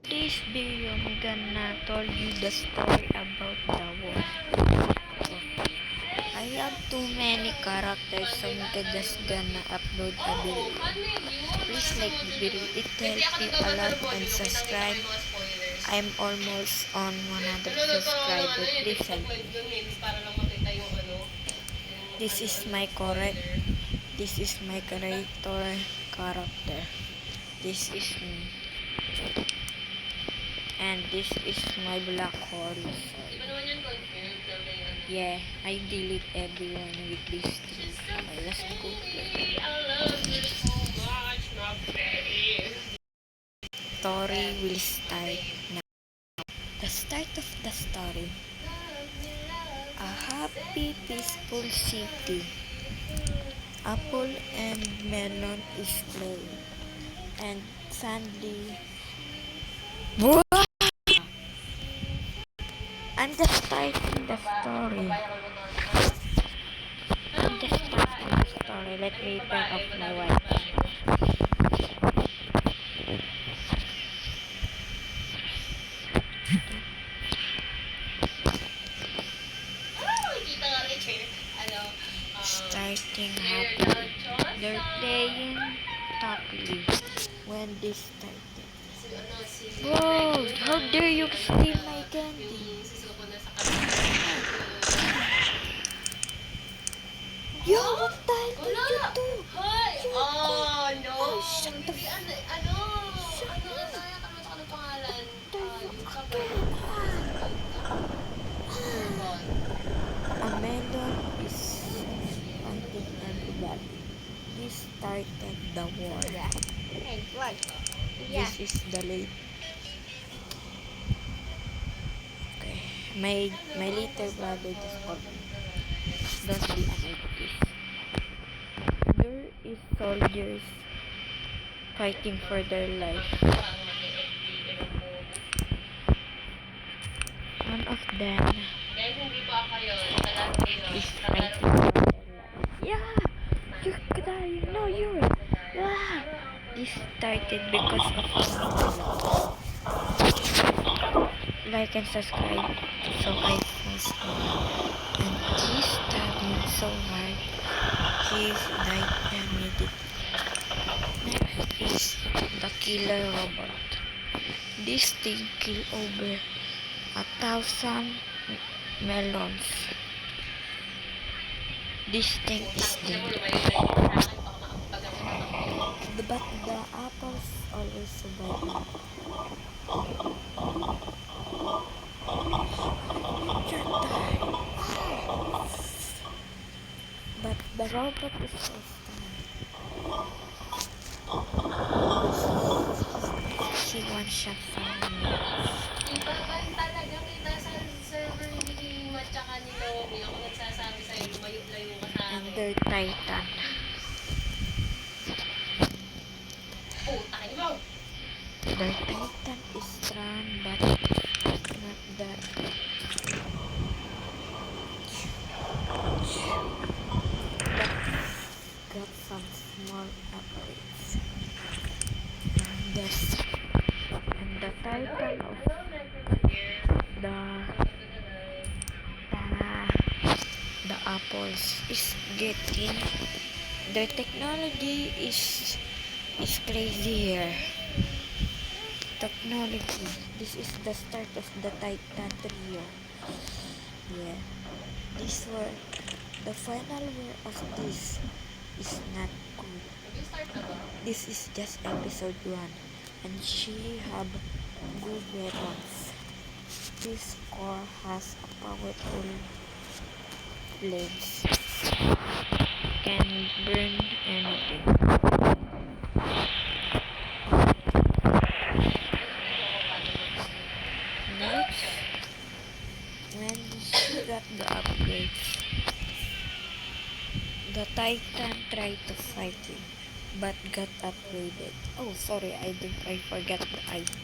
This video I'm gonna tell you the story about the war. I have too many characters, so I'm just gonna upload a video. Please like the video, it helps me a lot, and subscribe. I'm almost on 100 subscribers. Please help me. This is my correct. This is my character. This is me. And this is my black hole. Yeah, I delete everyone with this tree. Okay, let's go play. Story will start now. The start of the story. A happy, peaceful city. Apple and melon is playing. And suddenly, I'm just starting the story. Let me turn off my Wi-Fi. Starting happy. They're playing happily when this started. Whoa! How dare you steal my candy? Yo, what the hell did you do? Oh, no! Shut the Hindi, ano, pangalan? A melon is hunting everybody. This started the war. This is the late. Okay, my little brother just called me. Don't be annoyed, please. There is soldiers fighting for their life. One of them is fighting for their life. Yeah, you're dying. No, you're. Ah. This started because of like and subscribe so I post more. And he stabbed me so hard. He's died immediately. Next is the killer robot. This thing killed over 1,000 melons. This thing is dead. But the apples always survive. But the robot is so strong. She one-shot from me. Talaga kita sa server ni Matcha ni Lomi. Ako nagsasabi sa'yo, lumayo-layo ka sa akin. And their titan. Their titan is strong, but not that. But got some small upgrades. And the titan of the apples is getting. Their technology is crazy here. Technology. This is the start of the Titan trio. Yeah. The final war of this is not good. This is just episode 1, and she have good weapons. This core has a powerful blades. Can burn anything. Next, when she got the upgrades, the Titan tried to fight him, but got upgraded. Oh, sorry, I forgot the item.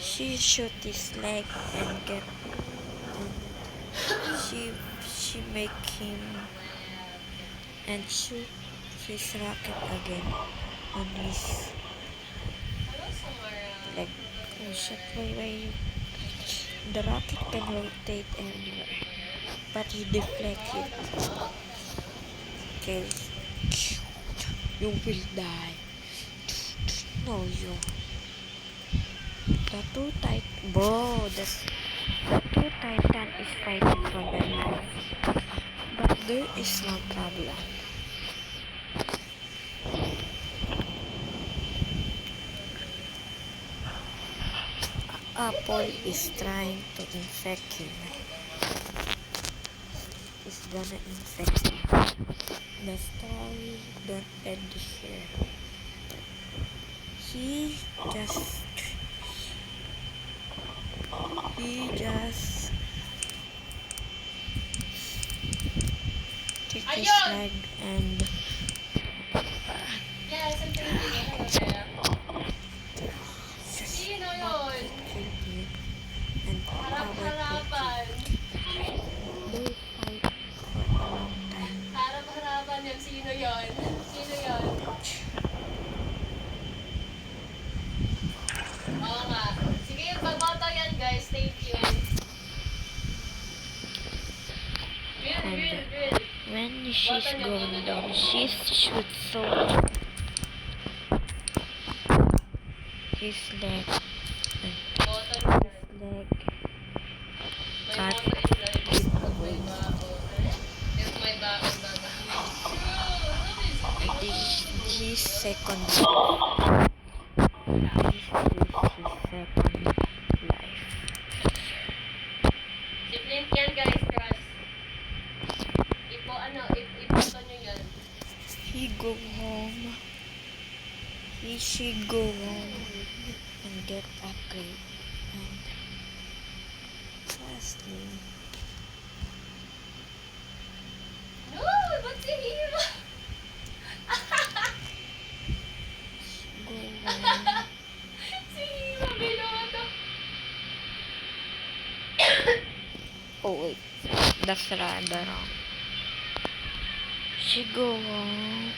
She shoot his leg and she make him and shoot his rocket again on his like, oh shit, why you? The rocket can rotate anywhere, but he deflects it. Okay, you will die. No, you. The two titan, bro. The two titan is fighting for their life, but there is one problem. Apple is trying to infect him. Is gonna infect him. The story don't end here. He just take his Ayun! leg and Yes, ang Pilipino. Sino yun? kill him and power Harap-harapan. they fight for a long time. Harap-harapan yung sino yun? Sino yun? Oo nga. Sige, pagboto yan guys. Stay tuned. Will. When she's going down, she shoots so his leg Boto nyo. leg May cut boto in life. Pag may baon. If may baon, his second life. This is his second life. Si Flint yan guys, crush. Iboto nyo yan. He go home. She go home and get upgrade. And lastly, No! Ba't si Hira? go home. Si Hira, binoto. Oh wait, that's rather wrong. She go home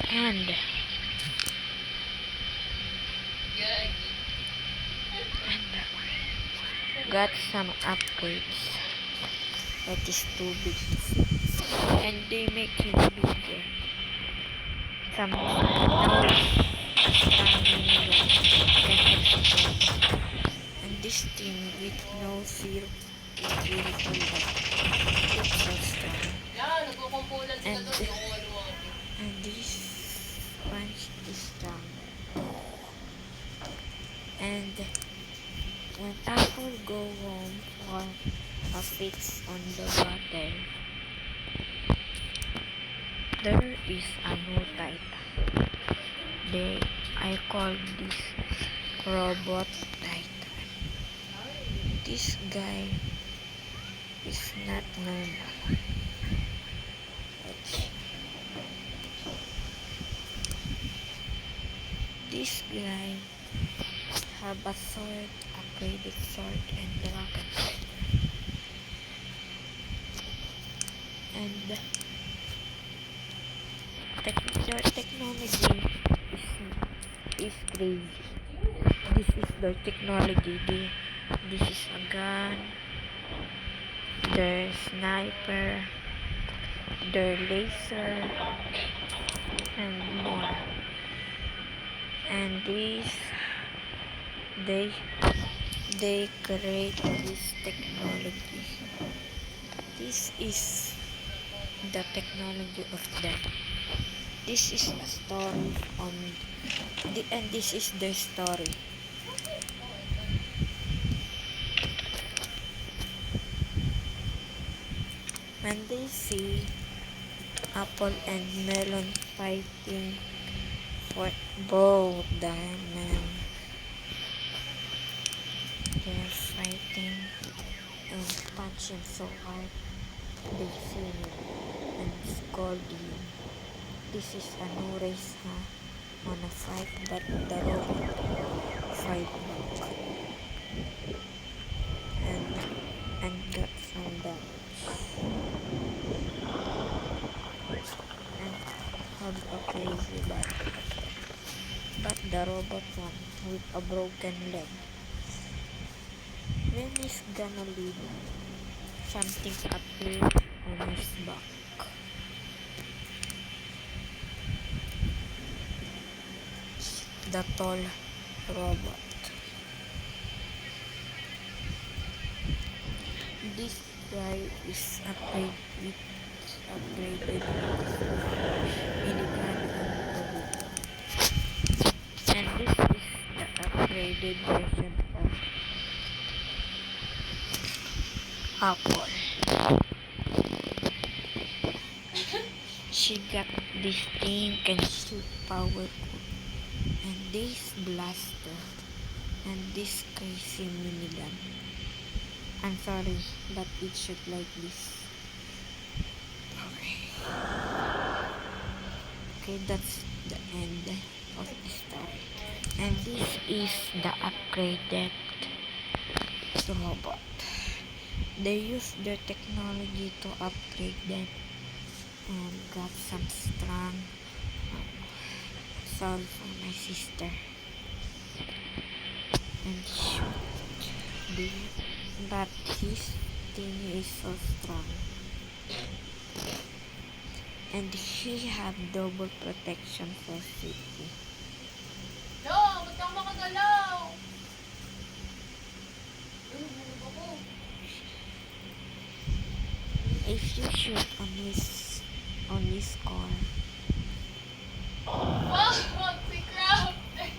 and got some upgrades that is too big to fit. And they make him bigger. Some now can explode. And this team with no fear is really cool. It's so strong. Yan, nagkukumpulan sila And- doon. Yung ano. And this punch is strong. And when Apple go home for a fix on the water, there is a new titan. I call this robot titan. This guy is not normal. This guy have a sword, upgraded sword, and rocket sword. And their technology is crazy. This is their technology. This is a gun, their sniper, their laser, and more. And they create this technology. This is the technology of them. This is a story and this is their story. When they see Apple and Melon fighting for both them, man, they're fighting and punching so hard. They see him and scold him. This is a no race, huh? Wanna fight, but the robot fight back and got some damage and have a crazy battle. But the robot won with a broken leg. When he's gonna leave, something appeared on his back. The tall robot. This guy is upgraded minigun and this is the upgraded version of Apple. She got this thing can shoot powerful and this blaster and this crazy minigun. I'm sorry, but it shoot like this. Okay, that's the end of the story. And this is the upgraded robot. They use their technology to upgrade them and got some strong soul for my sister. And shoot, but his thing is so strong. And he have double protection for safety. No, ba't kang makagalaw? Hulog ako. If you shoot on his car, Wag si Crab!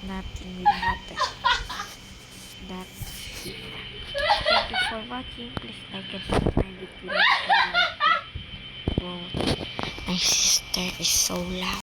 nothing will happen. That's it. Thank you for watching. Please like and subscribe if you like it. Wow. My sister is so loud.